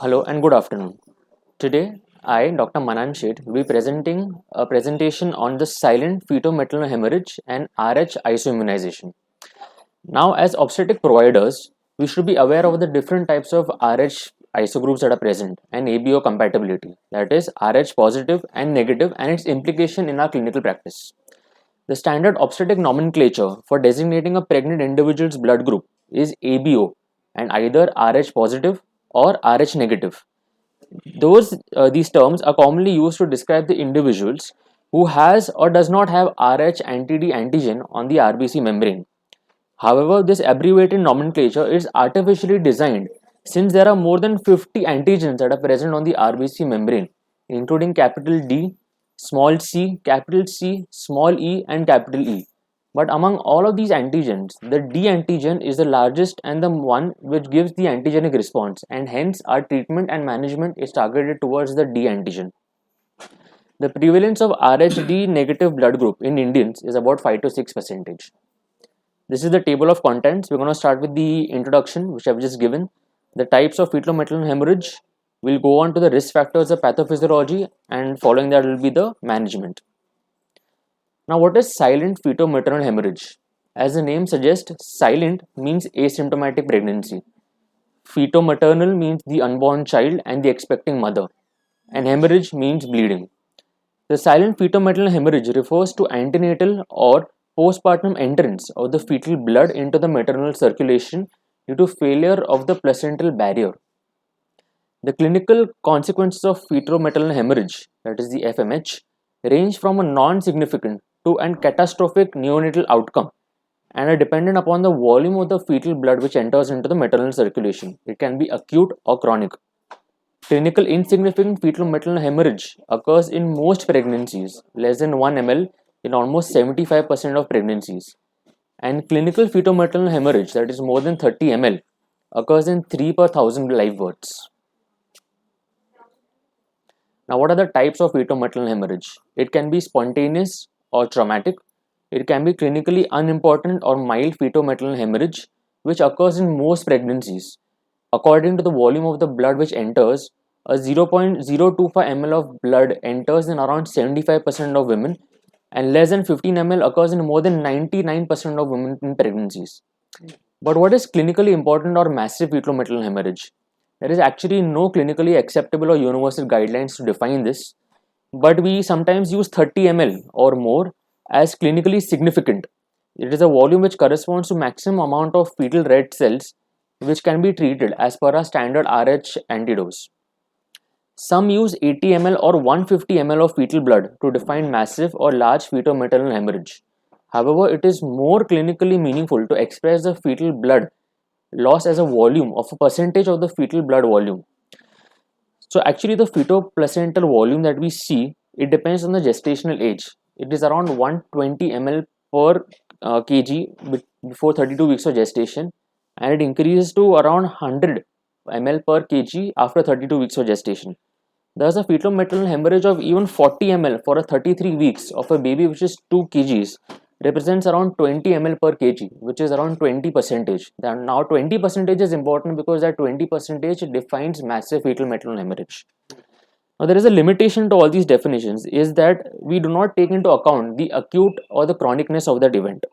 Hello and good afternoon. Today, I, Dr. Manan Sheth, will be presenting a presentation on the silent fetal-maternal hemorrhage and RH isoimmunization. Now, as obstetric providers, we should be aware of the different types of RH isogroups that are present and ABO compatibility, that is, RH positive and negative, and its implication in our clinical practice. The standard obstetric nomenclature for designating a pregnant individual's blood group is ABO and either RH positive or RH negative. These terms are commonly used to describe the individuals who has or does not have Rh anti-D antigen on the RBC membrane. However, this abbreviated nomenclature is artificially designed since there are more than 50 antigens that are present on the RBC membrane, including capital D, small c, capital C, small e, and capital E. But among all of these antigens, the D antigen is the largest and the one which gives the antigenic response, and hence our treatment and management is targeted towards the D antigen. The prevalence of Rhd negative blood group in Indians is about 5 to 6%. This is the table of contents. We're going to start with the introduction, which I've just given, the types of fetal-maternal hemorrhage. We'll go on to the risk factors of pathophysiology, and following that will be the management. Now, what is silent fetal-maternal hemorrhage? As the name suggests, silent means asymptomatic pregnancy. Feto-maternal means the unborn child and the expecting mother, and hemorrhage means bleeding. The silent fetal-maternal hemorrhage refers to antenatal or postpartum entrance of the fetal blood into the maternal circulation due to failure of the placental barrier. The clinical consequences of fetal-maternal hemorrhage, that is the FMH, range from a non-significant to an catastrophic neonatal outcome and are dependent upon the volume of the fetal blood which enters into the maternal circulation. It can be acute or chronic. Clinical insignificant fetal-maternal hemorrhage occurs in most pregnancies, less than 1 ml in almost 75% of pregnancies. And clinical fetal-maternal hemorrhage, that is more than 30 ml, occurs in 3 per 1000 live births. Now, what are the types of fetal-maternal hemorrhage? It can be spontaneous or traumatic. It can be clinically unimportant or mild fetal-maternal hemorrhage, which occurs in most pregnancies. According to the volume of the blood which enters, a 0.025 ml of blood enters in around 75% of women, and less than 15 ml occurs in more than 99% of women in pregnancies. But what is clinically important or massive fetal-maternal hemorrhage? There is actually no clinically acceptable or universal guidelines to define this, but we sometimes use 30 ml or more as clinically significant. It is a volume which corresponds to maximum amount of fetal red cells which can be treated as per our standard RH antidose. Some use 80 ml or 150 ml of fetal blood to define massive or large fetal-maternal hemorrhage. However, it is more clinically meaningful to express the fetal blood loss as a volume of a percentage of the fetal blood volume. So actually the fetal-placental volume that we see, it depends on the gestational age. It is around 120 ml per kg before 32 weeks of gestation, and it increases to around 100 ml per kg after 32 weeks of gestation. Thus, a fetal-maternal hemorrhage of even 40 ml for a 33 weeks of a baby which is 2 kgs represents around 20 ml per kg, which is around 20%. Now 20% is important because that 20% defines massive fetal-maternal hemorrhage. Now, there is a limitation to all these definitions, is that we do not take into account the acute or the chronicness of that event.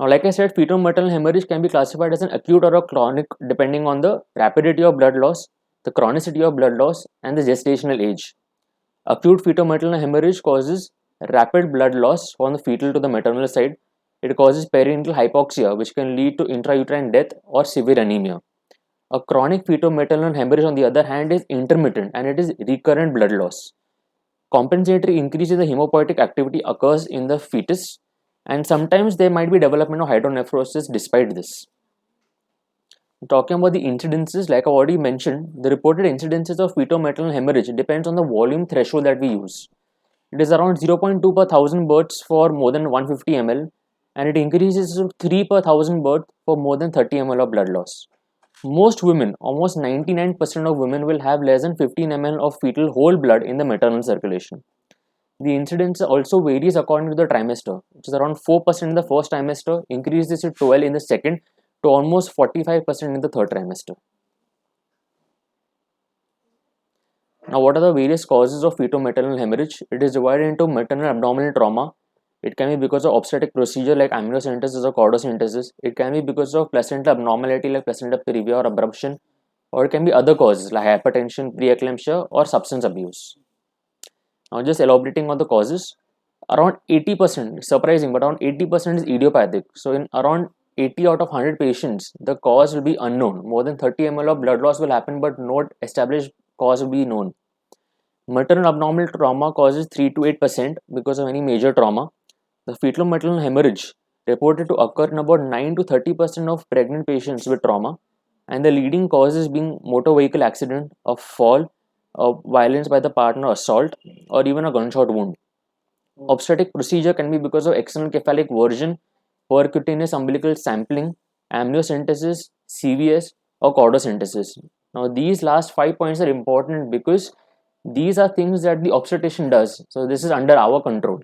Now, like I said, fetal-maternal hemorrhage can be classified as an acute or a chronic depending on the rapidity of blood loss, the chronicity of blood loss, and the gestational age. Acute fetal-maternal hemorrhage causes rapid blood loss from the fetal to the maternal side. It causes perinatal hypoxia, which can lead to intrauterine death or severe anemia. A chronic fetal-maternal hemorrhage, on the other hand, is intermittent and it is recurrent blood loss. Compensatory increase in the hemopoietic activity occurs in the fetus, and sometimes there might be development of hydronephrosis despite this. Talking about the incidences, like I already mentioned, the reported incidences of fetal-maternal hemorrhage depends on the volume threshold that we use. It is around 0.2 per 1000 births for more than 150 ml, and it increases to 3 per 1000 births for more than 30 ml of blood loss. Most women, almost 99% of women, will have less than 15 ml of fetal whole blood in the maternal circulation. The incidence also varies according to the trimester, which is around 4% in the first trimester, increases to 12 in the second, to almost 45% in the third trimester. Now, what are the various causes of fetal-maternal hemorrhage? It is divided into maternal abdominal trauma. It can be because of obstetric procedure like amniocentesis or cordocentesis. It can be because of placenta abnormality like placenta previa or abruption, or it can be other causes like hypertension, preeclampsia, or substance abuse. Now, just elaborating on the causes, around 80%, surprising, but around 80% is idiopathic. So, in around 80 out of 100 patients, the cause will be unknown. More than 30 ml of blood loss will happen, but no established cause will be known. Maternal abdominal trauma causes 3 to 8% because of any major trauma. The fetal maternal hemorrhage reported to occur in about 9 to 30% of pregnant patients with trauma, and the leading causes being motor vehicle accident, a fall, violence by the partner, assault, or even a gunshot wound. Obstetric procedure can be because of external cephalic version, percutaneous umbilical sampling, amniocentesis, CVS, or cordocentesis. Now, these last 5 points are important because these are things that the obstetrician does. So, this is under our control.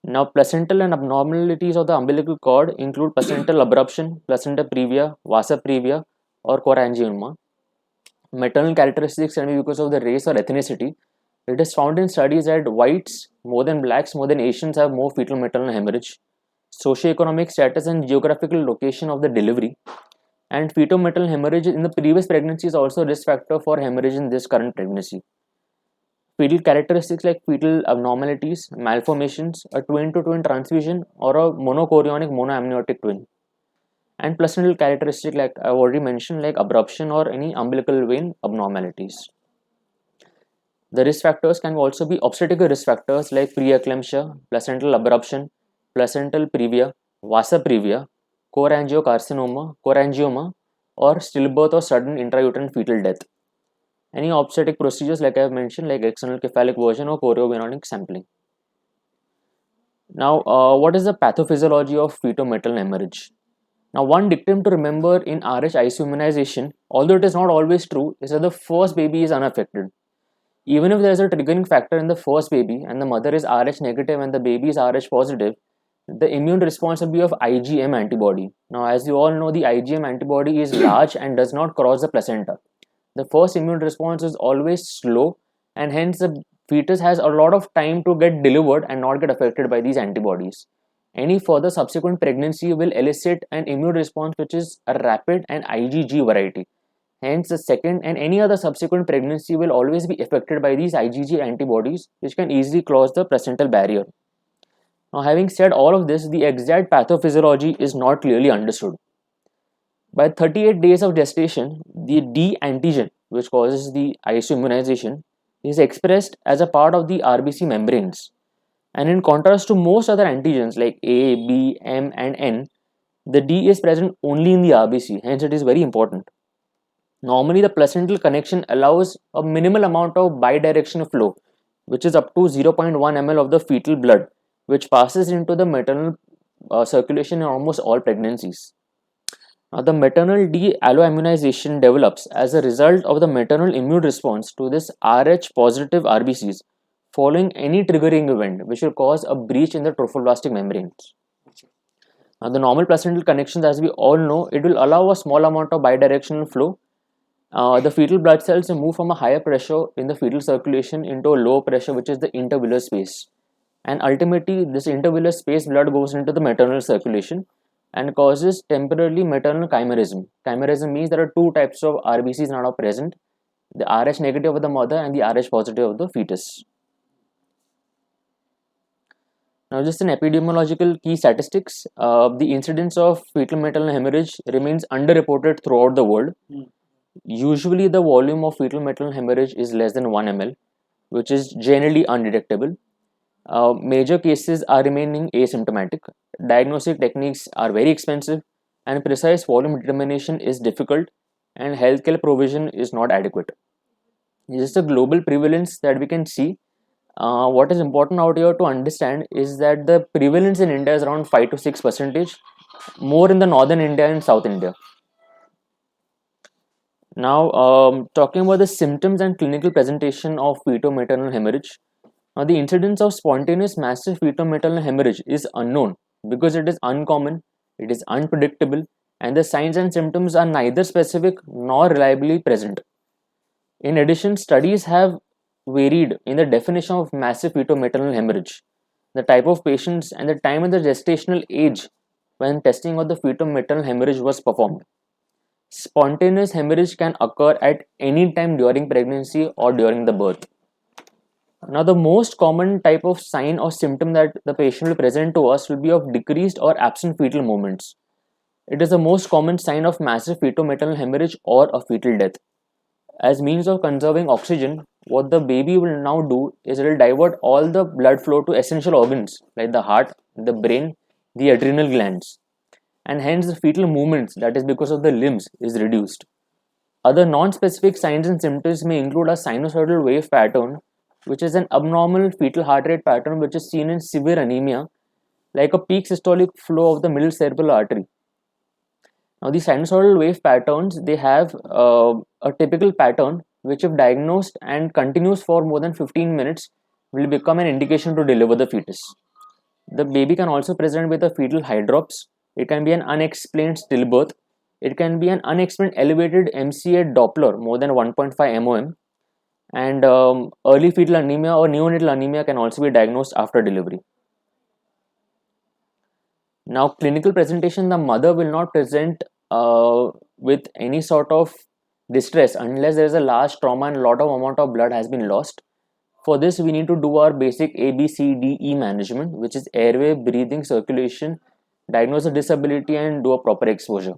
Now, placental and abnormalities of the umbilical cord include placental abruption, placenta previa, vasa previa, or chorangioma. Maternal characteristics can be because of the race or ethnicity. It is found in studies that whites, more than blacks, more than Asians, have more fetal maternal hemorrhage. Socioeconomic status and geographical location of the delivery. And fetal maternal hemorrhage in the previous pregnancy is also a risk factor for hemorrhage in this current pregnancy. Fetal characteristics like fetal abnormalities, malformations, a twin to twin transfusion, or a monochorionic monoamniotic twin. And placental characteristic like I've already mentioned, like abruption or any umbilical vein abnormalities. The risk factors can also be obstetrical risk factors like preeclampsia, placental abruption, placental previa, vasa previa, chorangioma, or stillbirth or sudden intrauterine fetal death. Any obstetric procedures like I have mentioned, like external cephalic version or choriobionic sampling. Now, what is the pathophysiology of fetal-maternal hemorrhage? Now, one dictum to remember in RH isoimmunization, although it is not always true, is that the first baby is unaffected. Even if there is a triggering factor in the first baby and the mother is RH negative and the baby is RH positive, the immune response will be of IgM antibody. Now, as you all know, the IgM antibody is large and does not cross the placenta. The first immune response is always slow, and hence the fetus has a lot of time to get delivered and not get affected by these antibodies. Any further subsequent pregnancy will elicit an immune response which is a rapid and IgG variety. Hence, the second and any other subsequent pregnancy will always be affected by these IgG antibodies, which can easily cross the placental barrier. Now, having said all of this, the exact pathophysiology is not clearly understood. By 38 days of gestation, the D antigen, which causes the isoimmunization, is expressed as a part of the RBC membranes. And in contrast to most other antigens like A, B, M, and N, the D is present only in the RBC, hence it is very important. Normally, the placental connection allows a minimal amount of bidirectional flow, which is up to 0.1 ml of the fetal blood, which passes into the maternal circulation in almost all pregnancies. Now, the maternal de-alloimmunization develops as a result of the maternal immune response to this Rh positive RBCs following any triggering event which will cause a breach in the trophoblastic membranes. Now, the normal placental connections, as we all know, it will allow a small amount of bidirectional flow. The fetal blood cells move from a higher pressure in the fetal circulation into a lower pressure, which is the intervillar space. And ultimately, this intervillar space blood goes into the maternal circulation and causes temporarily maternal chimerism. Chimerism means there are two types of RBCs now present, the Rh negative of the mother and the Rh positive of the fetus. Now, just in epidemiological key statistics, the incidence of fetal maternal hemorrhage remains underreported throughout the world. Usually, the volume of fetal maternal hemorrhage is less than 1 ml, which is generally undetectable. Major cases are remaining asymptomatic. Diagnostic techniques are very expensive, and precise volume determination is difficult, and healthcare provision is not adequate. This is the global prevalence that we can see. What is important out here to understand is that the prevalence in India is around 5 to 6%, more in the northern India and south India. Now, talking about the symptoms and clinical presentation of fetal-maternal hemorrhage. Now, the incidence of spontaneous massive fetal-maternal hemorrhage is unknown because it is uncommon, it is unpredictable, and the signs and symptoms are neither specific nor reliably present. In addition, studies have varied in the definition of massive fetal-maternal hemorrhage, the type of patients, and the time and the gestational age when testing of the fetal-maternal hemorrhage was performed. Spontaneous hemorrhage can occur at any time during pregnancy or during the birth. Now, the most common type of sign or symptom that the patient will present to us will be of decreased or absent fetal movements. It is the most common sign of massive fetal-maternal hemorrhage or a fetal death. As means of conserving oxygen, what the baby will now do is it will divert all the blood flow to essential organs like the heart, the brain, the adrenal glands, and hence the fetal movements, that is because of the limbs, is reduced. Other non-specific signs and symptoms may include a sinusoidal wave pattern, which is an abnormal fetal heart rate pattern which is seen in severe anemia, like a peak systolic flow of the middle cerebral artery. Now, these sinusoidal wave patterns, they have a typical pattern which, if diagnosed and continues for more than 15 minutes, will become an indication to deliver the fetus. The baby can also present with a fetal hydrops. It can be an unexplained stillbirth. It can be an unexplained elevated MCA Doppler more than 1.5 mom, and early fetal anemia or neonatal anemia can also be diagnosed after delivery. Now, clinical presentation, the mother will not present with any sort of distress unless there is a large trauma and a lot of amount of blood has been lost. For this, we need to do our basic ABCDE management, which is airway, breathing, circulation, diagnose the disability, and do a proper exposure.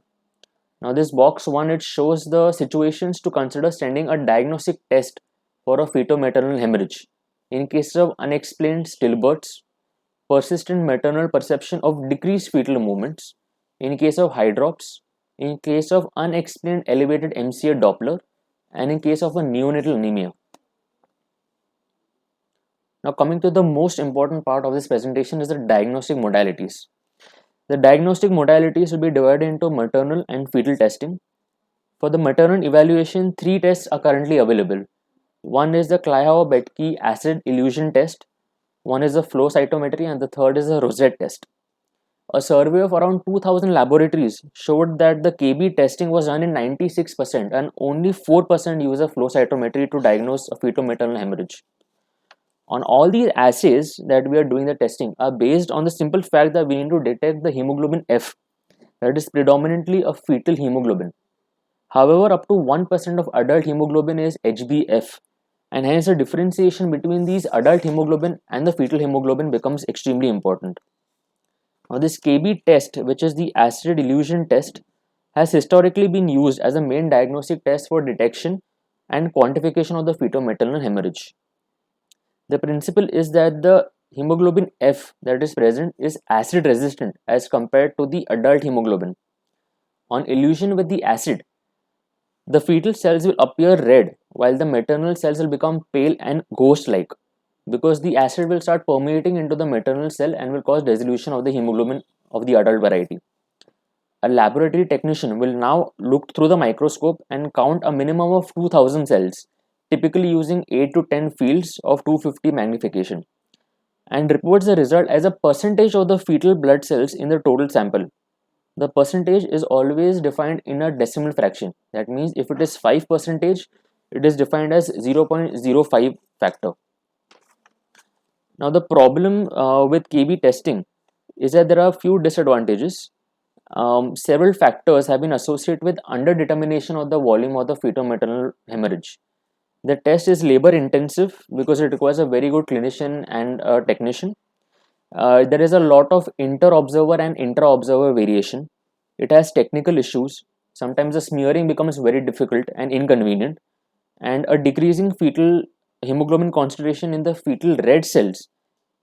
Now, this box 1, it shows the situations to consider sending a diagnostic test for a fetal-maternal hemorrhage in case of unexplained stillbirths, persistent maternal perception of decreased fetal movements, in case of hydrops, in case of unexplained elevated MCA Doppler, and in case of a neonatal anemia. Now, coming to the most important part of this presentation is the diagnostic modalities. The diagnostic modalities will be divided into maternal and fetal testing. For the maternal evaluation, 3 tests are currently available. One is the Kleihauer-Betke acid elution test, one is the flow cytometry, and the third is the Rosette test. A survey of around 2000 laboratories showed that the KB testing was done in 96% and only 4% use a flow cytometry to diagnose a fetal-maternal hemorrhage. On all these assays that we are doing the testing are based on the simple fact that we need to detect the hemoglobin F, that is predominantly a fetal hemoglobin. However, up to 1% of adult hemoglobin is HbF, and hence the differentiation between these adult hemoglobin and the fetal hemoglobin becomes extremely important. Now, this KB test, which is the acid elution test, has historically been used as a main diagnostic test for detection and quantification of the fetal-maternal hemorrhage. The principle is that the hemoglobin F that is present is acid resistant as compared to the adult hemoglobin. On elution with the acid, the fetal cells will appear red while the maternal cells will become pale and ghost-like, because the acid will start permeating into the maternal cell and will cause dissolution of the hemoglobin of the adult variety. A laboratory technician will now look through the microscope and count a minimum of 2000 cells, typically using 8 to 10 fields of 250 magnification, and reports the result as a percentage of the fetal blood cells in the total sample. The percentage is always defined in a decimal fraction. That means if it is 5%, it is defined as 0.05 factor. Now, the problem with KB testing is that there are a few disadvantages. Several factors have been associated with underdetermination of the volume of the fetal-maternal hemorrhage. The test is labor intensive because it requires a very good clinician and a technician. There is a lot of inter-observer and intra-observer variation. It has technical issues. Sometimes the smearing becomes very difficult and inconvenient, and a decreasing fetal hemoglobin concentration in the fetal red cells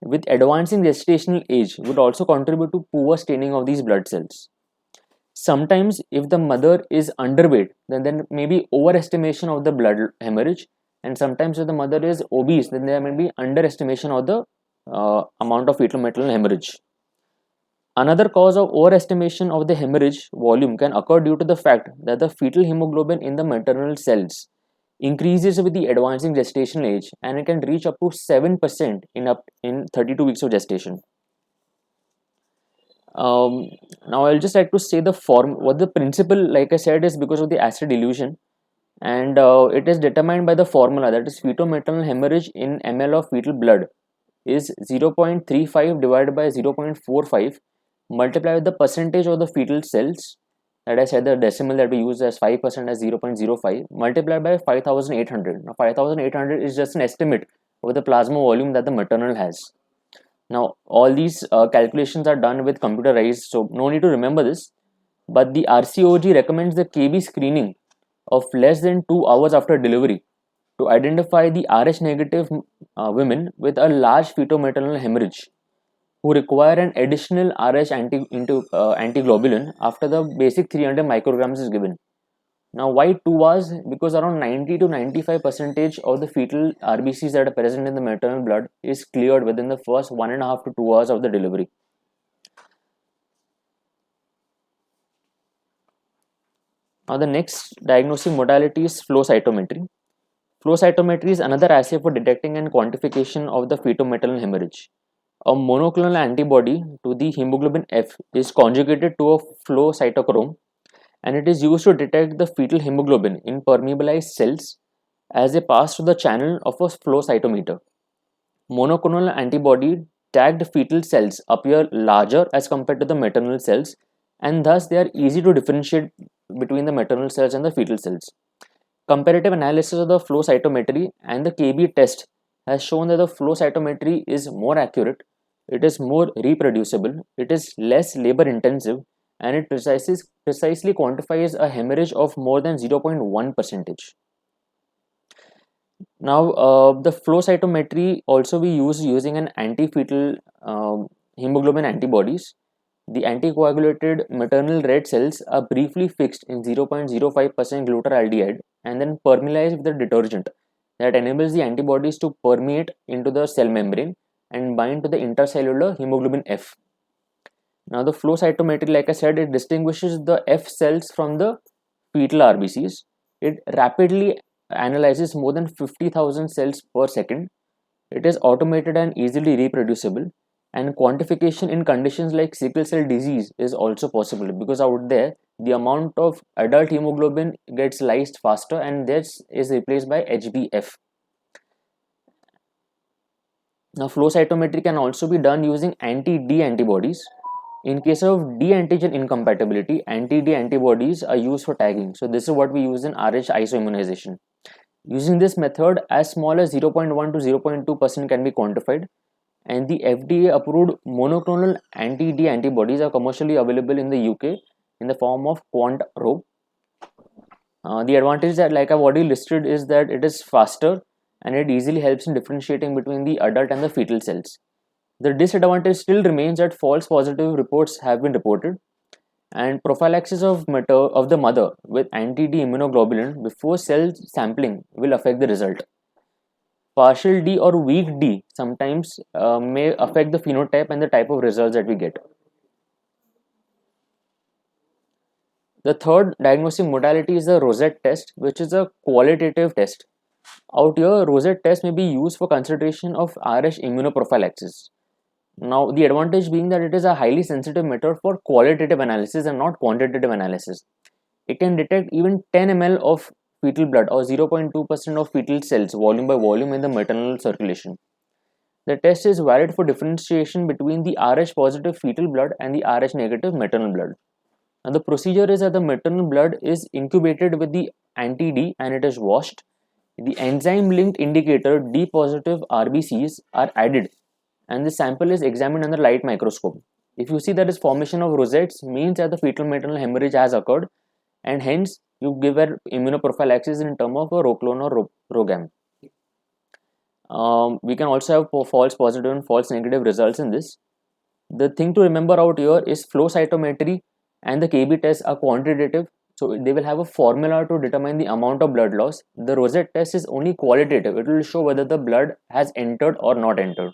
with advancing gestational age would also contribute to poor staining of these blood cells. Sometimes, if the mother is underweight, then there may be overestimation of the blood hemorrhage, and sometimes if the mother is obese, then there may be underestimation of the amount of fetal maternal hemorrhage. Another cause of overestimation of the hemorrhage volume can occur due to the fact that the fetal hemoglobin in the maternal cells increases with the advancing gestational age, and it can reach up to 7% in 32 weeks of gestation. Now I'll just like to say what the principle, like I said, is because of the acid elution. and it is determined by the formula, that is fetal-maternal hemorrhage in ml of fetal blood is 0.35 divided by 0.45 multiplied with the percentage of the fetal cells, that I said the decimal that we use as 5% as 0.05 multiplied by 5800. Now 5800 is just an estimate of the plasma volume that the maternal has. Now all these calculations are done with computerized, so no need to remember this, but the RCOG recommends the KB screening of less than 2 hours after delivery to identify the Rh negative women with a large fetal-maternal hemorrhage who require an additional Rh antiglobulin after the basic 300 micrograms is given. Now, why 2 hours? Because around 90 to 95% of the fetal RBCs that are present in the maternal blood is cleared within the first 1.5 to 2 hours of the delivery. Now, the next diagnostic modality is flow cytometry. Flow cytometry is another assay for detecting and quantification of the fetal-maternal hemorrhage. A monoclonal antibody to the hemoglobin F is conjugated to a flow cytochrome, and it is used to detect the fetal hemoglobin in permeabilized cells as they pass through the channel of a flow cytometer. Monoclonal antibody tagged fetal cells appear larger as compared to the maternal cells, and thus they are easy to differentiate between the maternal cells and the fetal cells. Comparative analysis of the flow cytometry and the KB test has shown that the flow cytometry is more accurate, it is more reproducible, it is less labor intensive, and it precisely quantifies a hemorrhage of more than 0.1 percentage. Now, the flow cytometry also we use using an anti-fetal hemoglobin antibodies. The anticoagulated maternal red cells are briefly fixed in 0.05% glutaraldehyde and then permeabilized with a detergent that enables the antibodies to permeate into the cell membrane and bind to the intracellular hemoglobin F. Now, the flow cytometry, like I said, it distinguishes the F cells from the fetal RBCs. It rapidly analyzes more than 50,000 cells per second. It is automated and easily reproducible, and quantification in conditions like sickle cell disease is also possible because out there the amount of adult hemoglobin gets lysed faster and this is replaced by HbF. Now, flow cytometry can also be done using anti-D antibodies. In case of D antigen incompatibility, anti-D antibodies are used for tagging. So this is what we use in Rh isoimmunization. Using this method, as small as 0.1 to 0.2% can be quantified, and the FDA approved monoclonal anti-D antibodies are commercially available in the UK in the form of Quant-Ro. The advantage that, like I've already listed, is that it is faster and it easily helps in differentiating between the adult and the fetal cells. The disadvantage still remains that false positive reports have been reported, and prophylaxis of the mother with anti-D immunoglobulin before cell sampling will affect the result. Partial D or weak D sometimes may affect the phenotype and the type of results that we get. The third diagnostic modality is the Rosette test, which is a qualitative test. Out here, Rosette test may be used for consideration of Rh immunoprophylaxis. Now, the advantage being that it is a highly sensitive method for qualitative analysis and not quantitative analysis. It can detect even 10 ml of fetal blood or 0.2% of fetal cells volume by volume in the maternal circulation. The test is valid for differentiation between the Rh positive fetal blood and the Rh negative maternal blood. Now, the procedure is that the maternal blood is incubated with the anti-D and it is washed. The enzyme linked indicator D positive RBCs are added and the sample is examined under light microscope. If you see that this formation of rosettes means that the fetal maternal hemorrhage has occurred, and hence you give an immunoprophylaxis in terms of a Roclone or Rogam. We can also have false positive and false negative results in this. The thing to remember out here is flow cytometry and the KB tests are quantitative, so they will have a formula to determine the amount of blood loss. The Rosette test is only qualitative, it will show whether the blood has entered or not entered.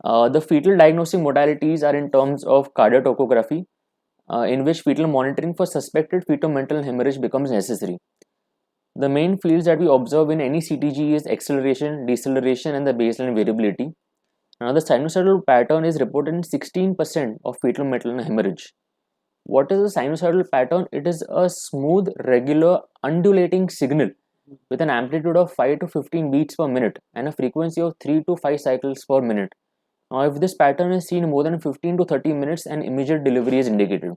The fetal diagnostic modalities are in terms of cardiotocography, in which fetal monitoring for suspected fetal-maternal hemorrhage becomes necessary. The main fields that we observe in any CTG is acceleration, deceleration, and the baseline variability. Now, the sinusoidal pattern is reported in 16% of fetal maternal hemorrhage. What is a sinusoidal pattern? It is a smooth, regular, undulating signal with an amplitude of 5 to 15 beats per minute and a frequency of 3 to 5 cycles per minute. Now, if this pattern is seen more than 15 to 30 minutes, an immediate delivery is indicated.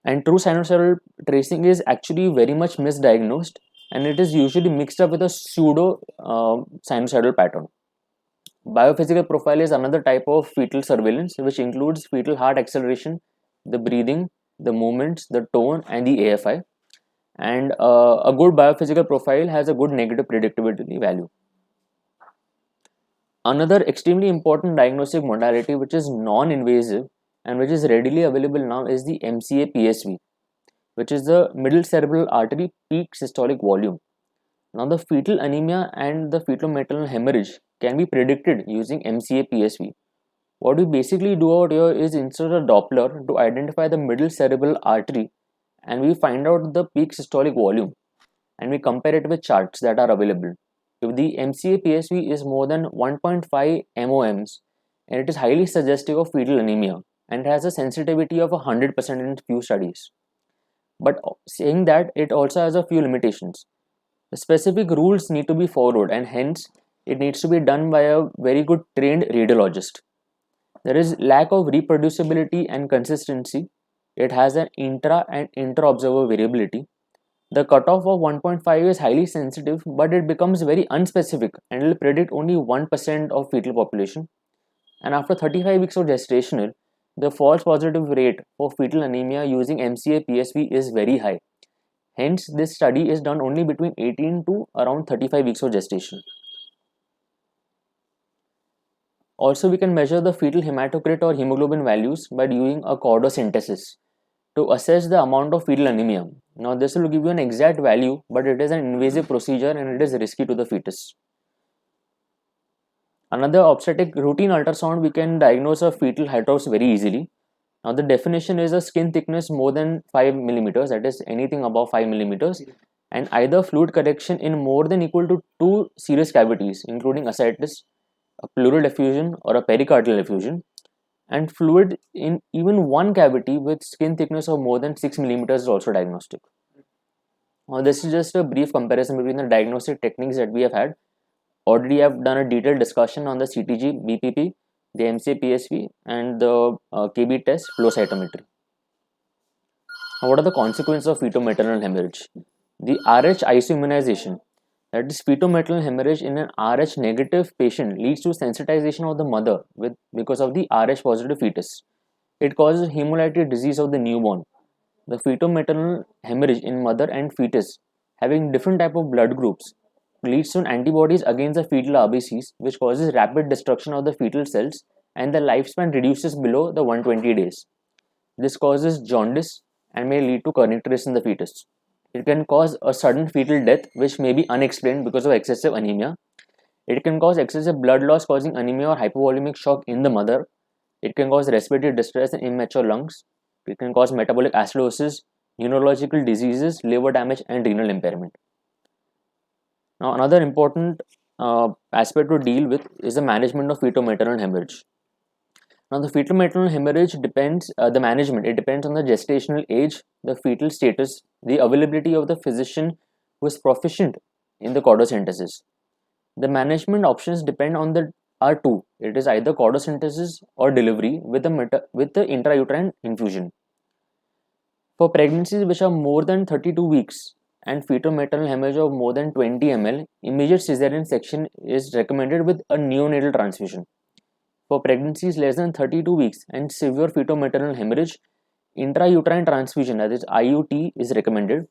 And true sinusoidal tracing is actually very much misdiagnosed, and it is usually mixed up with a pseudo sinusoidal pattern. Biophysical profile is another type of fetal surveillance which includes fetal heart acceleration, the breathing, the movements, the tone, and the AFI. And a good biophysical profile has a good negative predictability value. Another extremely important diagnostic modality which is non-invasive and which is readily available now is the MCA-PSV, which is the middle cerebral artery peak systolic volume. Now, the fetal anemia and the fetal maternal hemorrhage can be predicted using MCA-PSV. What we basically do out here is insert a Doppler to identify the middle cerebral artery, and we find out the peak systolic volume, and we compare it with charts that are available. If the MCA-PSV is more than 1.5 MOMs, and it is highly suggestive of fetal anemia and has a sensitivity of 100% in few studies. But saying that, it also has a few limitations. The specific rules need to be followed, and hence it needs to be done by a very good trained radiologist. There is lack of reproducibility and consistency. It has an intra and intra-observer variability. The cutoff of 1.5 is highly sensitive, but it becomes very unspecific and will predict only 1% of fetal population. And after 35 weeks of gestational, the false positive rate for fetal anemia using MCA-PSV is very high. Hence, this study is done only between 18 to around 35 weeks of gestation. Also, we can measure the fetal hematocrit or hemoglobin values by doing a chordosynthesis to assess the amount of fetal anemia. Now, this will give you an exact value, but it is an invasive procedure and it is risky to the fetus. Another obstetric routine ultrasound, we can diagnose a fetal heteros very easily. Now, the definition is a skin thickness more than 5 millimeters, that is anything above 5 millimeters, and either fluid collection in more than equal to 2 serous cavities, including ascites, a pleural effusion, or a pericardial effusion, and fluid in even one cavity with skin thickness of more than 6 millimeters is also diagnostic. Now, this is just a brief comparison between the diagnostic techniques that we have had. Already, I have done a detailed discussion on the CTG, BPP, the MCA-PSV, and the KB test, flow cytometry. Now, what are the consequences of fetal-maternal hemorrhage? The RH isoimmunization, that is fetal-maternal hemorrhage in an RH negative patient, leads to sensitization of the mother because of the RH positive fetus. It causes hemolytic disease of the newborn. The fetal-maternal hemorrhage in mother and fetus having different type of blood groups leads to antibodies against the fetal RBCs, which causes rapid destruction of the fetal cells, and the lifespan reduces below the 120 days. This causes jaundice and may lead to kernicterus in the fetus. It can cause a sudden fetal death, which may be unexplained because of excessive anemia. It can cause excessive blood loss, causing anemia or hypovolemic shock in the mother. It can cause respiratory distress in immature lungs. It can cause metabolic acidosis, neurological diseases, liver damage, and renal impairment. Now, another important aspect to deal with is the management of fetal-maternal hemorrhage. Now, the fetal-maternal hemorrhage depends, the management, it depends on the gestational age, the fetal status, the availability of the physician who is proficient in the chordosynthesis. The management options depend on the R2. It is either chordosynthesis or delivery with the intrauterine infusion. For pregnancies which are more than 32 weeks and fetal-maternal hemorrhage of more than 20 ml, immediate cesarean section is recommended with a neonatal transfusion. For pregnancies less than 32 weeks and severe fetal-maternal hemorrhage, intrauterine transfusion, that is IUT, is recommended.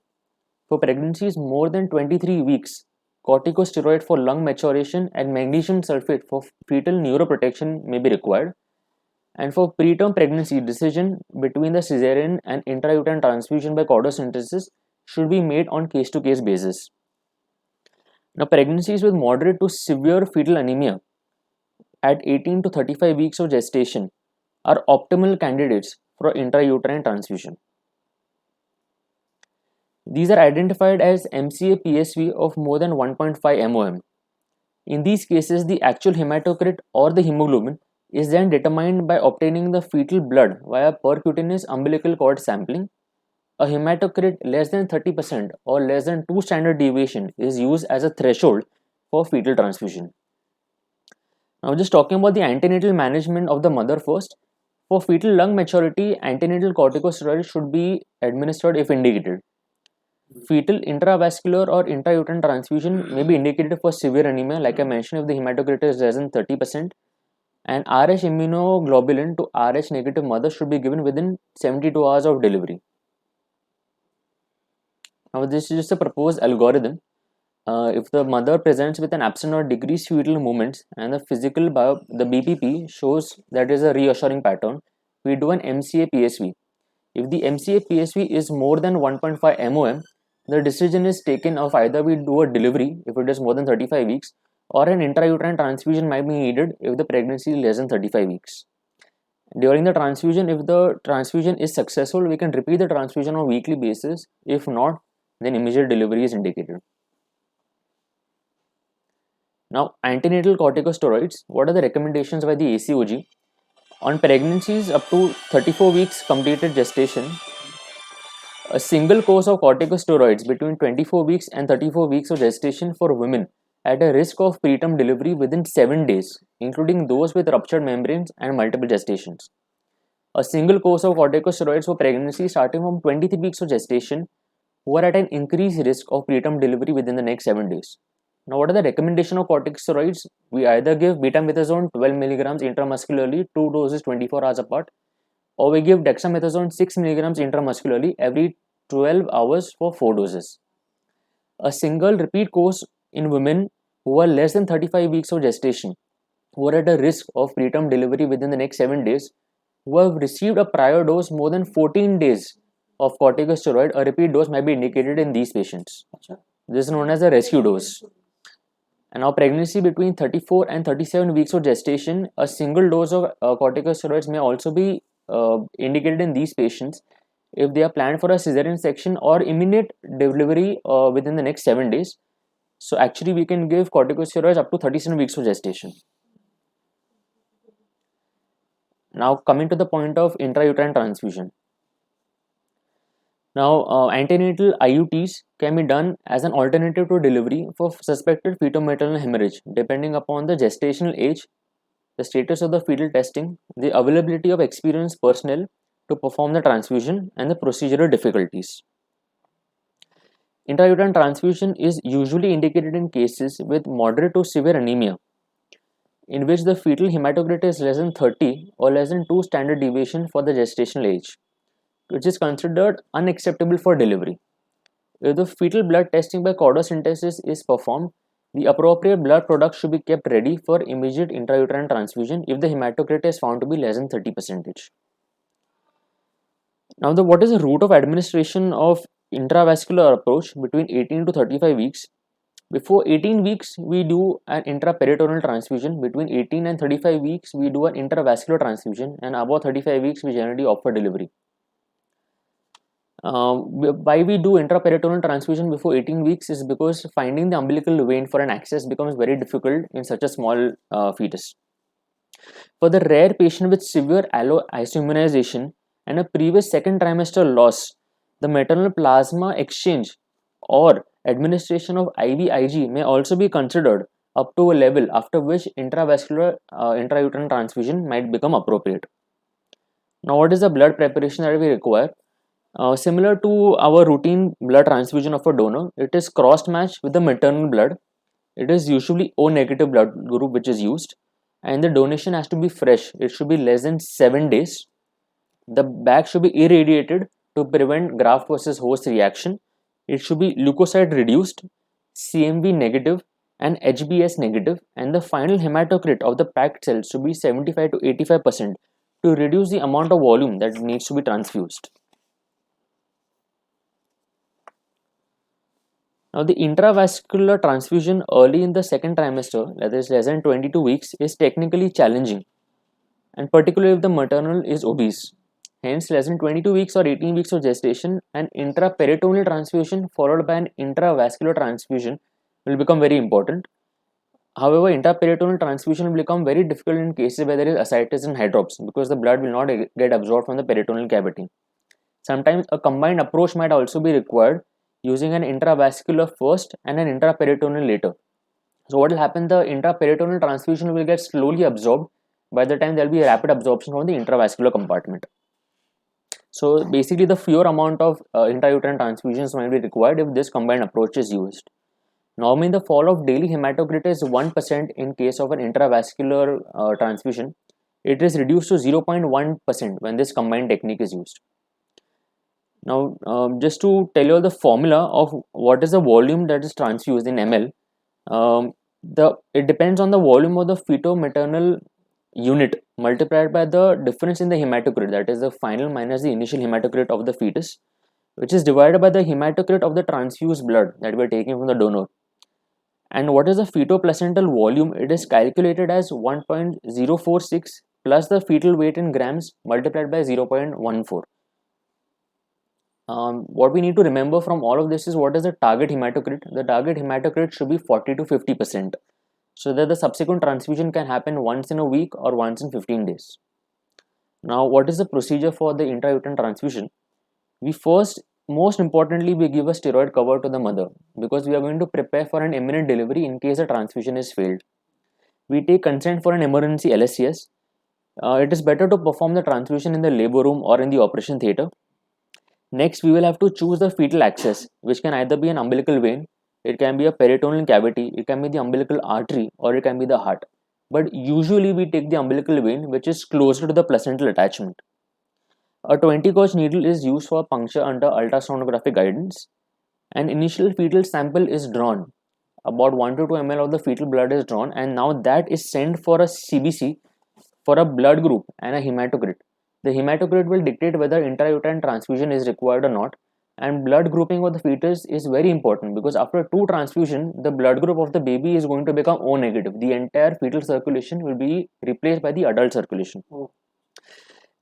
For pregnancies more than 23 weeks, corticosteroid for lung maturation and magnesium sulfate for fetal neuroprotection may be required. And for preterm pregnancy, decision between the cesarean and intrauterine transfusion by chordosynthesis should be made on case-to-case basis. Now, pregnancies with moderate to severe fetal anemia at 18 to 35 weeks of gestation are optimal candidates for intrauterine transfusion. These are identified as MCA-PSV of more than 1.5 MOM. In these cases, the actual hematocrit or the hemoglobin is then determined by obtaining the fetal blood via percutaneous umbilical cord sampling. A hematocrit less than 30% or less than 2 standard deviation is used as a threshold for fetal transfusion. Now, just talking about the antenatal management of the mother first. For fetal lung maturity, antenatal corticosteroids should be administered if indicated. Fetal intravascular or intrauterine transfusion may be indicated for severe anemia, like I mentioned, if the hematocrit is less than 30%. And RH immunoglobulin to RH negative mother should be given within 72 hours of delivery. Now, this is just a proposed algorithm. If the mother presents with an absent or decreased fetal movements and the the BPP shows that is a reassuring pattern, we do an MCA PSV. If the MCA PSV is more than 1.5 MOM, the decision is taken of either we do a delivery if it is more than 35 weeks, or an intrauterine transfusion might be needed if the pregnancy is less than 35 weeks. During the transfusion, if the transfusion is successful, we can repeat the transfusion on a weekly basis. If not, then immediate delivery is indicated. Now, antenatal corticosteroids, what are the recommendations by the ACOG? On pregnancies up to 34 weeks completed gestation, a single course of corticosteroids between 24 weeks and 34 weeks of gestation for women at a risk of preterm delivery within 7 days, including those with ruptured membranes and multiple gestations. A single course of corticosteroids for pregnancy starting from 23 weeks of gestation who are at an increased risk of preterm delivery within the next 7 days. Now, what are the recommendation of corticosteroids? We either give betamethasone 12 mg intramuscularly, 2 doses 24 hours apart, or we give dexamethasone 6 mg intramuscularly every 12 hours for 4 doses. A single repeat course in women who are less than 35 weeks of gestation, who are at a risk of preterm delivery within the next 7 days, who have received a prior dose more than 14 days of corticosteroid, a repeat dose might be indicated in these patients. This is known as a rescue dose. And now, pregnancy between 34 and 37 weeks of gestation, a single dose of corticosteroids may also be indicated in these patients if they are planned for a cesarean section or imminent delivery within the next 7 days. So, actually, we can give corticosteroids up to 37 weeks of gestation. Now, coming to the point of intrauterine transfusion. Now, antenatal IUTs can be done as an alternative to delivery for suspected fetal-maternal hemorrhage, depending upon the gestational age, the status of the fetal testing, the availability of experienced personnel to perform the transfusion, and the procedural difficulties. Intrauterine transfusion is usually indicated in cases with moderate to severe anemia, in which the fetal hematocrit is less than 30 or less than 2 standard deviation for the gestational age, which is considered unacceptable for delivery. If the fetal blood testing by chordosynthesis is performed, the appropriate blood product should be kept ready for immediate intrauterine transfusion if the hematocrit is found to be less than 30%. Now, what is the route of administration of intravascular approach between 18 to 35 weeks? Before 18 weeks, we do an intraperitoneal transfusion. Between 18 and 35 weeks, we do an intravascular transfusion, and above 35 weeks, we generally opt for delivery. Why we do intraperitoneal transfusion before 18 weeks is because finding the umbilical vein for an access becomes very difficult in such a small fetus. For the rare patient with severe isoimmunization and a previous second trimester loss, the maternal plasma exchange or administration of IVIG may also be considered up to a level after which intravascular intrauterine transfusion might become appropriate. Now, what is the blood preparation that we require? Similar to our routine blood transfusion of a donor, it is cross-matched with the maternal blood. It is usually O negative blood group which is used, and the donation has to be fresh. It should be less than 7 days. The bag should be irradiated to prevent graft versus host reaction. It should be leukocyte reduced, CMV negative, and HBS negative, and the final hematocrit of the packed cells should be 75 to 85% to reduce the amount of volume that needs to be transfused. Now, the intravascular transfusion early in the second trimester, that is less than 22 weeks, is technically challenging, and particularly if the maternal is obese. Hence, less than 22 weeks or 18 weeks of gestation, an intraperitoneal transfusion followed by an intravascular transfusion will become very important. However, intraperitoneal transfusion will become very difficult in cases where there is ascites and hydrops because the blood will not get absorbed from the peritoneal cavity. Sometimes a combined approach might also be required using an intravascular first and an intraperitoneal later. So what will happen, the intraperitoneal transfusion will get slowly absorbed. By the time there will be a rapid absorption from the intravascular compartment. So basically the fewer amount of intrauterine transfusions might be required if this combined approach is used. Normally the fall of daily hematocrit is 1% in case of an intravascular transfusion. It is reduced to 0.1% when this combined technique is used. Now just to tell you the formula of what is the volume that is transfused in ml, it depends on the volume of the feto-maternal unit multiplied by the difference in the hematocrit, that is the final minus the initial hematocrit of the fetus, which is divided by the hematocrit of the transfused blood that we are taking from the donor. And what is the fetoplacental volume? It is calculated as 1.046 plus the fetal weight in grams multiplied by 0.14. What we need to remember from all of this is what is the target hematocrit. The target hematocrit should be 40 to 50%. So that the subsequent transfusion can happen once in a week or once in 15 days. Now, what is the procedure for the intrauterine transfusion? We first, most importantly, we give a steroid cover to the mother because we are going to prepare for an imminent delivery in case the transfusion is failed. We take consent for an emergency LSCS. It is better to perform the transfusion in the labor room or in the operation theatre. Next, we will have to choose the fetal access, which can either be an umbilical vein, it can be a peritoneal cavity, it can be the umbilical artery, or it can be the heart. But usually we take the umbilical vein, which is closer to the placental attachment. A 20 gauge needle is used for puncture under ultrasonographic guidance. An initial fetal sample is drawn. About 1 to 2 ml of the fetal blood is drawn, and now that is sent for a CBC for a blood group and a hematocrit. The hematocrit will dictate whether intrauterine transfusion is required or not. And blood grouping of the fetus is very important because after 2 transfusion, the blood group of the baby is going to become O negative. The entire fetal circulation will be replaced by the adult circulation.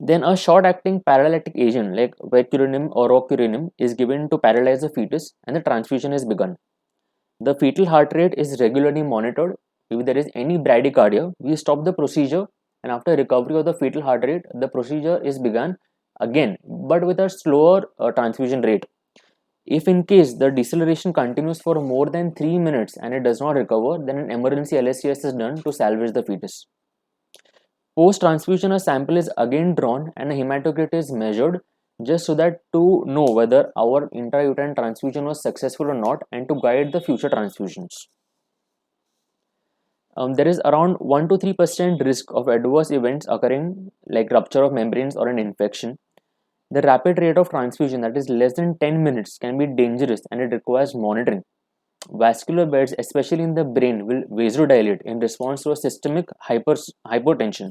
Then a short-acting paralytic agent like vecurinum or rocurinum is given to paralyze the fetus and the transfusion is begun. The fetal heart rate is regularly monitored. If there is any bradycardia, we stop the procedure, and after recovery of the fetal heart rate, the procedure is begun again, but with a slower transfusion rate. If in case the deceleration continues for more than 3 minutes and it does not recover, then an emergency LSCS is done to salvage the fetus. Post transfusion, a sample is again drawn and a hematocrit is measured just so that to know whether our intrauterine transfusion was successful or not and to guide the future transfusions. There is around 1 to 3% risk of adverse events occurring like rupture of membranes or an infection. The rapid rate of transfusion, that is less than 10 minutes, can be dangerous and it requires monitoring. Vascular beds, especially in the brain, will vasodilate in response to a systemic hypotension.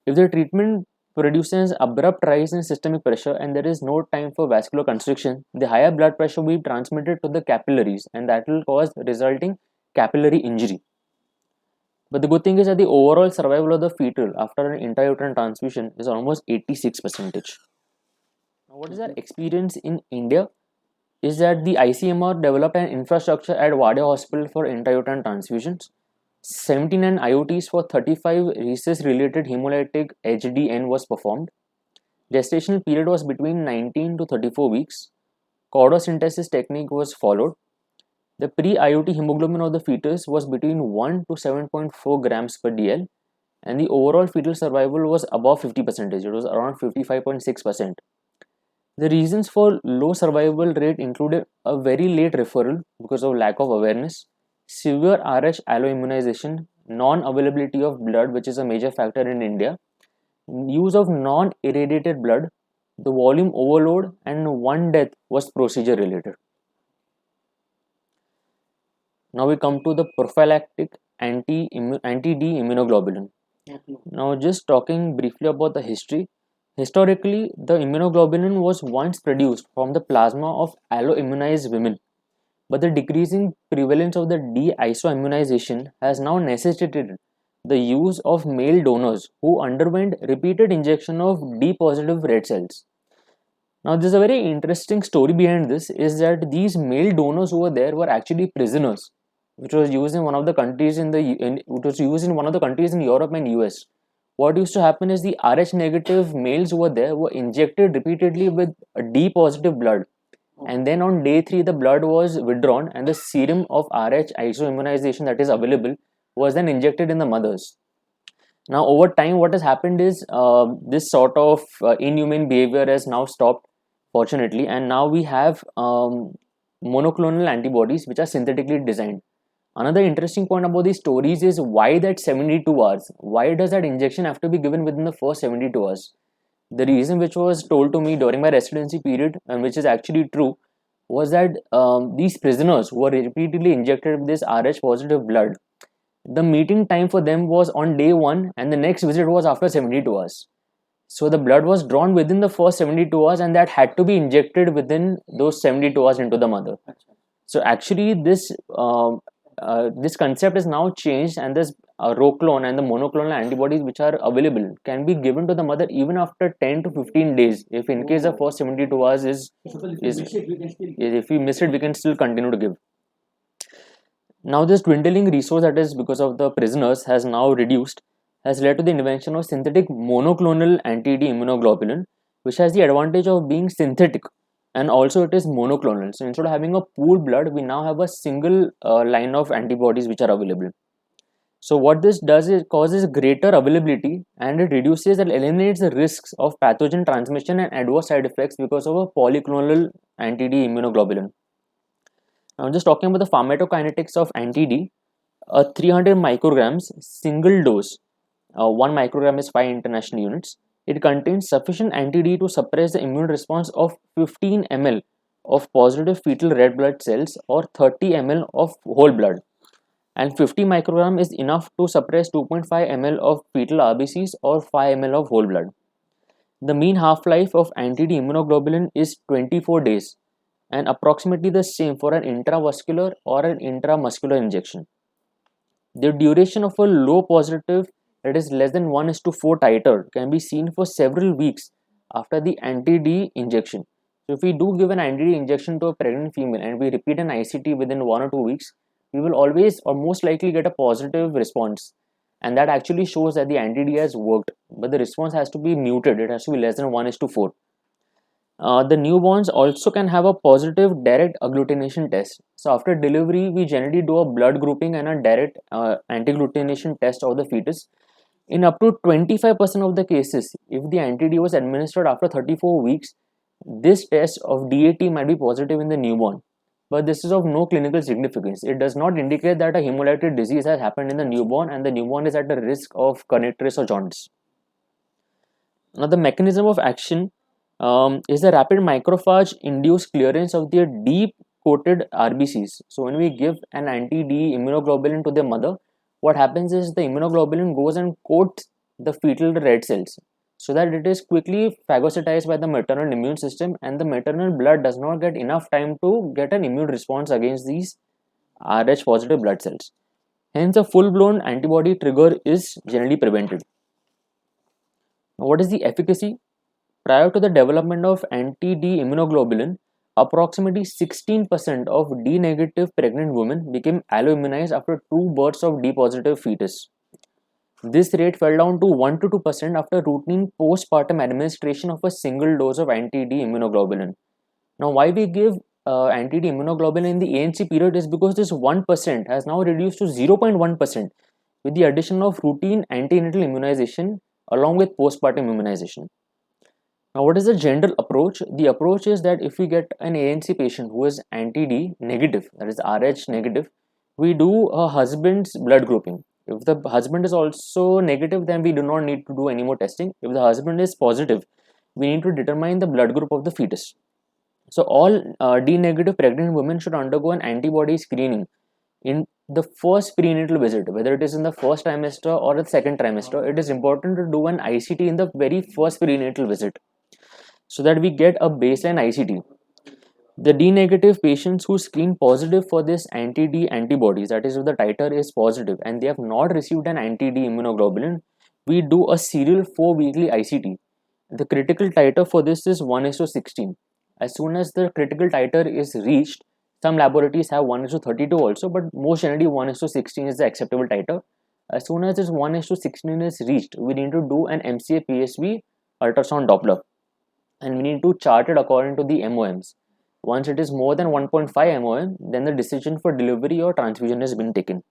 If the treatment produces abrupt rise in systemic pressure and there is no time for vascular constriction, the higher blood pressure will be transmitted to the capillaries and that will cause resulting capillary injury. But the good thing is that the overall survival of the fetal after an intrauterine transfusion is almost 86%. Now, what is our experience in India is that the ICMR developed an infrastructure at Wadia Hospital for intrauterine transfusions. 79 IOTs for 35 rhesus-related hemolytic HDN was performed. Gestational period was between 19 to 34 weeks. Chordosynthesis technique was followed. The pre-IOT hemoglobin of the fetus was between 1 to 7.4 grams per DL, and the overall fetal survival was above 50%. It was around 55.6%. The reasons for low survival rate included a very late referral because of lack of awareness, severe RH alloimmunization, non-availability of blood, which is a major factor in India, use of non-irradiated blood, the volume overload, and one death was procedure related. Now we come to the prophylactic anti-D immunoglobulin. Now just talking briefly about the history. Historically, the immunoglobulin was once produced from the plasma of alloimmunized women, but the decreasing prevalence of the de-isoimmunization has now necessitated the use of male donors who underwent repeated injection of D-positive red cells. Now, there's a very interesting story behind this is that these male donors who were there were actually prisoners. which was used in one of the countries which was used in one of the countries in Europe and US. What used to happen is the Rh negative males over there were injected repeatedly with D positive blood, and then on day 3 the blood was withdrawn and the serum of Rh isoimmunization that is available was then injected in the mothers. Now over time what has happened is this sort of inhumane behavior has now stopped, fortunately, and now we have monoclonal antibodies which are synthetically designed. Another interesting point about these stories is why that 72 hours? Why does that injection have to be given within the first 72 hours? The reason which was told to me during my residency period, and which is actually true, was that these prisoners who were repeatedly injected with this Rh positive blood, the meeting time for them was on day 1 and the next visit was after 72 hours. So the blood was drawn within the first 72 hours and that had to be injected within those 72 hours into the mother. So actually this concept is now changed, and this roclone and the monoclonal antibodies which are available can be given to the mother even after 10 to 15 days. If in case the first 72 hours if we miss it, we can still continue to give. Now this dwindling resource that is because of the prisoners has now reduced has led to the invention of synthetic monoclonal anti-D immunoglobulin, which has the advantage of being synthetic and also it is monoclonal. So instead of having a pooled blood, we now have a single line of antibodies which are available. So what this does is causes greater availability and it reduces and eliminates the risks of pathogen transmission and adverse side effects because of a polyclonal anti-D immunoglobulin. Now just talking about the pharmacokinetics of anti-D, a 300 micrograms single dose, 1 microgram is 5 international units. It contains sufficient anti-D to suppress the immune response of 15 ml of positive fetal red blood cells or 30 ml of whole blood, and 50 microgram is enough to suppress 2.5 ml of fetal RBCs or 5 ml of whole blood. The mean half-life of anti-D immunoglobulin is 24 days and approximately the same for an intravascular or an intramuscular injection. The duration of a low positive, that is less than 1:4 titer, can be seen for several weeks after the anti-D injection. So if we do give an anti-D injection to a pregnant female and we repeat an ICT within 1 or 2 weeks, we will always or most likely get a positive response, and that actually shows that the anti-D has worked, but the response has to be muted. It has to be less than 1:4. The newborns also can have a positive direct agglutination test. So after delivery, we generally do a blood grouping and a direct anti-agglutination test of the fetus. In up to 25% of the cases, if the anti-D was administered after 34 weeks, this test of DAT might be positive in the newborn. But this is of no clinical significance. It does not indicate that a hemolytic disease has happened in the newborn and the newborn is at the risk of connectris or jaundice. Now the mechanism of action is the rapid macrophage induced clearance of their deep coated RBCs. So when we give an anti-D immunoglobulin to the mother, what happens is the immunoglobulin goes and coats the fetal red cells so that it is quickly phagocytized by the maternal immune system and the maternal blood does not get enough time to get an immune response against these Rh positive blood cells. Hence a full-blown antibody trigger is generally prevented. Now, what is the efficacy? Prior to the development of anti-D immunoglobulin, approximately 16% of D negative pregnant women became alloimmunized after 2 births of D positive fetus. This rate fell down to 1 to 2% after routine postpartum administration of a single dose of anti-D immunoglobulin. Now, why we give anti-D immunoglobulin in the ANC period is because this 1% has now reduced to 0.1% with the addition of routine antenatal immunization along with postpartum immunization. Now, what is the general approach? The approach is that if we get an ANC patient who is anti-D negative, that is Rh negative, we do a husband's blood grouping. If the husband is also negative, then we do not need to do any more testing. If the husband is positive, we need to determine the blood group of the fetus. So all D negative pregnant women should undergo an antibody screening in the first prenatal visit, whether it is in the first trimester or the second trimester. It is important to do an ICT in the very first prenatal visit so that we get a baseline ICT. The D negative patients who screen positive for this anti-D antibodies, that is if the titer is positive and they have not received an anti-D immunoglobulin, we do a serial 4-weekly ICT. The critical titer for this is 1:16. As soon as the critical titer is reached, Some laboratories have 1:32 also, but most generally 1:16 is the acceptable titer. As soon as this 1:16 is reached, we need to do an MCA PSV ultrasound Doppler, and we need to chart it according to the MOMs. Once it is more than 1.5 MOM, then the decision for delivery or transfusion has been taken.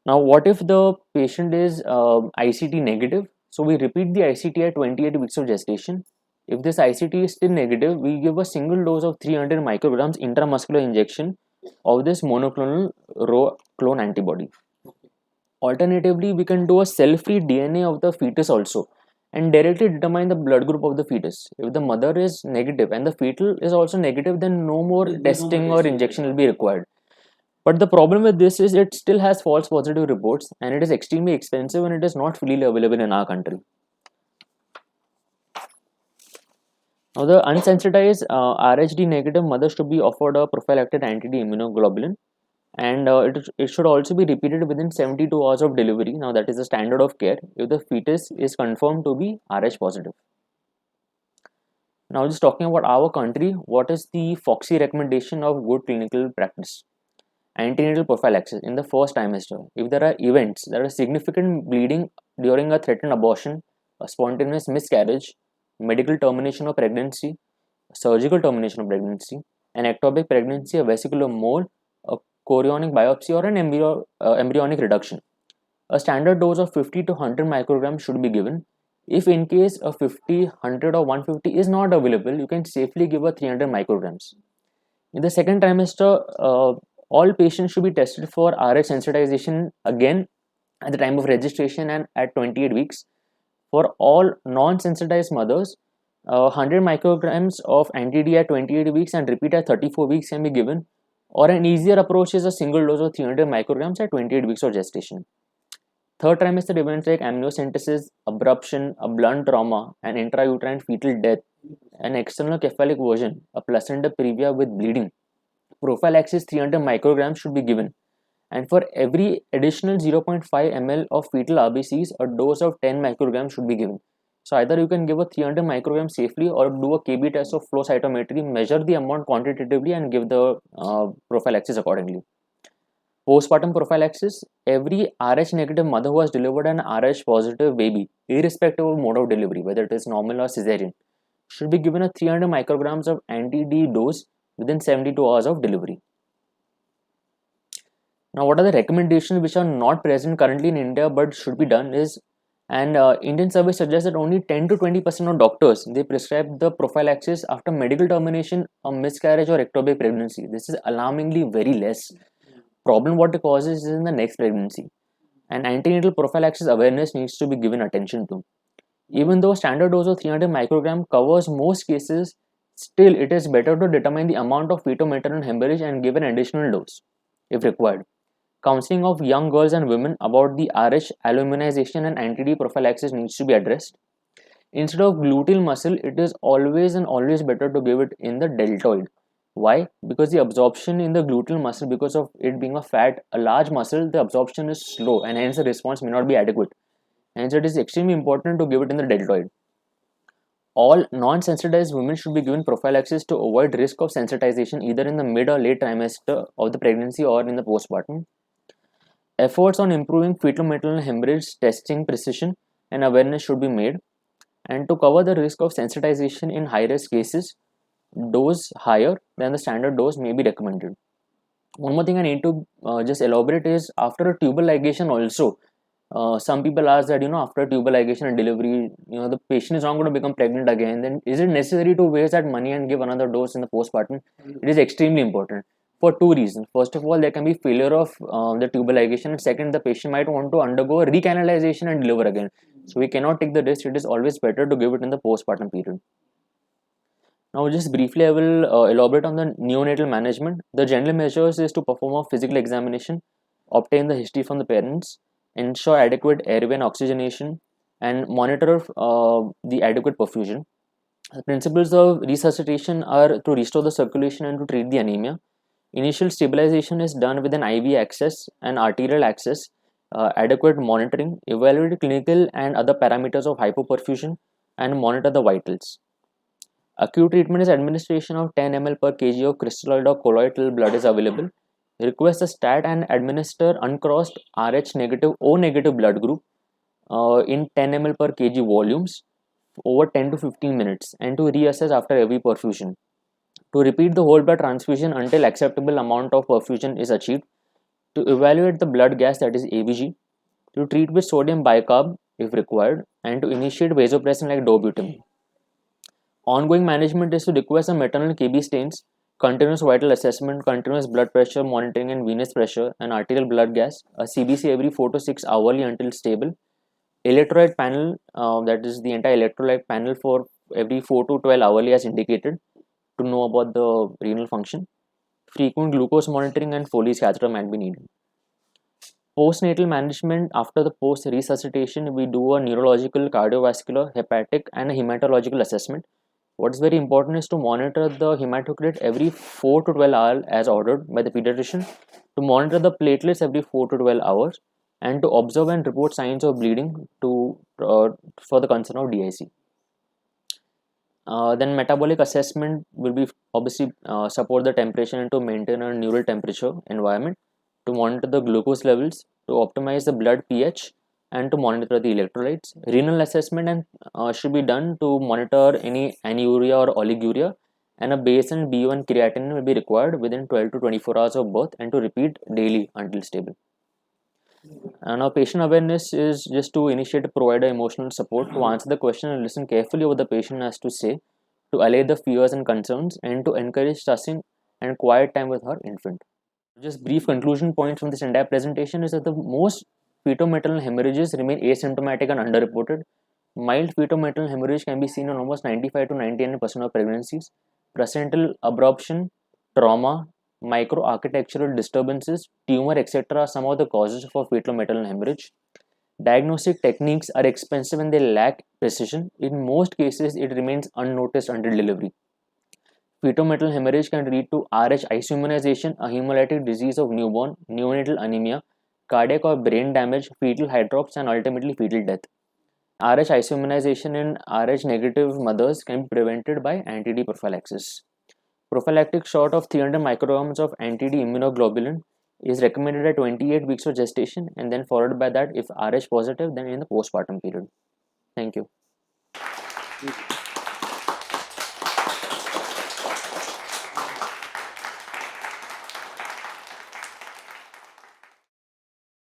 Now, what if the patient is ICT negative? So we repeat the ICT at 28 weeks of gestation. If this ICT is still negative, we give a single dose of 300 micrograms intramuscular injection of this monoclonal Rho clone antibody. Alternatively, we can do a cell-free DNA of the fetus also and directly determine the blood group of the fetus. If the mother is negative and the fetal is also negative, then no more testing or injection will be required. But the problem with this is it still has false positive reports, and it is extremely expensive, and it is not freely available in our country. Now, the unsensitized RHD negative mothers should be offered a prophylactic anti-D immunoglobulin, and it should also be repeated within 72 hours of delivery. Now, that is the standard of care if the fetus is confirmed to be Rh positive. Now, just talking about our country, what is the FOXY recommendation of good clinical practice? Antenatal prophylaxis in the first trimester. If there are events, there are significant bleeding during a threatened abortion, a spontaneous miscarriage, medical termination of pregnancy, surgical termination of pregnancy, an ectopic pregnancy, a vesicular mole, a chorionic biopsy, or an embryonic reduction, a standard dose of 50 to 100 micrograms should be given. If in case a 50, 100 or 150 is not available, you can safely give a 300 micrograms. In the second trimester, all patients should be tested for Rh sensitization again at the time of registration and at 28 weeks. For all non-sensitized mothers, 100 micrograms of anti-D at 28 weeks and repeat at 34 weeks can be given, or an easier approach is a single dose of 300 micrograms at 28 weeks of gestation. Third trimester events like amniocentesis, abruption, a blunt trauma, an intrauterine fetal death, an external cephalic version, a placenta previa with bleeding, prophylaxis 300 micrograms should be given, and for every additional 0.5 ml of fetal RBCs, a dose of 10 micrograms should be given. So either you can give a 300 micrograms safely or do a KB test of flow cytometry, measure the amount quantitatively and give the prophylaxis accordingly. Postpartum prophylaxis, every Rh negative mother who has delivered an Rh positive baby, irrespective of mode of delivery, whether it is normal or cesarean, should be given a 300 micrograms of anti-D dose within 72 hours of delivery. Now, what are the recommendations which are not present currently in India but should be done is, and Indian survey suggests that only 10 to 20% of doctors, they prescribe the prophylaxis after medical termination, a miscarriage or ectopic pregnancy. This is alarmingly very less. Problem what it causes is in the next pregnancy, and antenatal prophylaxis awareness needs to be given attention to. Even though standard dose of 300 microgram covers most cases, still it is better to determine the amount of fetal-maternal hemorrhage and give an additional dose if required. Counseling of young girls and women about the Rh alloimmunization and anti-D prophylaxis needs to be addressed. Instead of gluteal muscle, it is always better to give it in the deltoid. Why? Because the absorption in the gluteal muscle, because of it being a large muscle, the absorption is slow and hence the response may not be adequate. Hence it is extremely important to give it in the deltoid. All non-sensitized women should be given prophylaxis to avoid risk of sensitization either in the mid or late trimester of the pregnancy or in the postpartum. Efforts on improving fetal maternal hemorrhage testing precision and awareness should be made. And to cover the risk of sensitization in high-risk cases, dose higher than the standard dose may be recommended. One more thing I need to just elaborate is after a tubal ligation also, some people ask that after tubal ligation and delivery, the patient is not going to become pregnant again. Then is it necessary to waste that money and give another dose in the postpartum? It is extremely important for two reasons. First of all, there can be failure of the tubal ligation, and second, the patient might want to undergo a recanalization and deliver again. So we cannot take the risk. It is always better to give it in the postpartum period. Now, just briefly, I will elaborate on the neonatal management. The general measures is to perform a physical examination, obtain the history from the parents, ensure adequate airway and oxygenation, and monitor the adequate perfusion. The principles of resuscitation are to restore the circulation and to treat the anemia. Initial stabilization is done with an IV access and arterial access, adequate monitoring, evaluate clinical and other parameters of hypoperfusion, and monitor the vitals. Acute treatment is administration of 10 ml per kg of crystalloid or colloidal blood is available. Request a stat and administer uncrossed Rh negative O negative blood group in 10 ml per kg volumes over 10 to 15 minutes, and to reassess after every perfusion. To repeat the whole blood transfusion until acceptable amount of perfusion is achieved. To evaluate the blood gas, that is ABG. To treat with sodium bicarb if required, and to initiate vasopressin like dobutamine. Ongoing management is to request a maternal KB stains, continuous vital assessment, continuous blood pressure monitoring and venous pressure and arterial blood gas, a CBC every 4 to 6 hourly until stable, electrolyte panel, that is the entire electrolyte panel for every 4 to 12 hourly as indicated to know about the renal function. Frequent glucose monitoring and Foley's catheter might be needed. Postnatal management, after the post resuscitation, we do a neurological, cardiovascular, hepatic, and a hematological assessment. What's very important is to monitor the hematocrit every 4 to 12 hours as ordered by the pediatrician, to monitor the platelets every 4 to 12 hours, and to observe and report signs of bleeding for the concern of DIC. Then metabolic assessment will be obviously support the temperature and to maintain a neural temperature environment, to monitor the glucose levels, to optimize the blood pH, and to monitor the electrolytes. Renal assessment and should be done to monitor any anuria or oliguria, and a base and B1 creatinine will be required within 12 to 24 hours of birth and to repeat daily until stable. And our patient awareness is just to initiate provider emotional support, to answer the question and listen carefully what the patient has to say, to allay the fears and concerns, and to encourage trusting and quiet time with her infant. Just brief conclusion points from this entire presentation is that the most fetal-maternal hemorrhages remain asymptomatic and underreported. Mild fetal-maternal hemorrhage can be seen in almost 95 to 99% of pregnancies. Placental abruption, trauma, microarchitectural disturbances, tumor, etc. are some of the causes for fetal-maternal hemorrhage. Diagnostic techniques are expensive and they lack precision. In most cases, it remains unnoticed until delivery. Fetal-maternal hemorrhage can lead to Rh isoimmunization, a hemolytic disease of newborn, neonatal anemia, cardiac or brain damage, fetal hydrops, and ultimately fetal death. Rh isoimmunization in Rh negative mothers can be prevented by anti-D prophylaxis. Prophylactic shot of 300 micrograms of anti-D immunoglobulin is recommended at 28 weeks of gestation, and then followed by that, if Rh positive, then in the postpartum period. Thank you.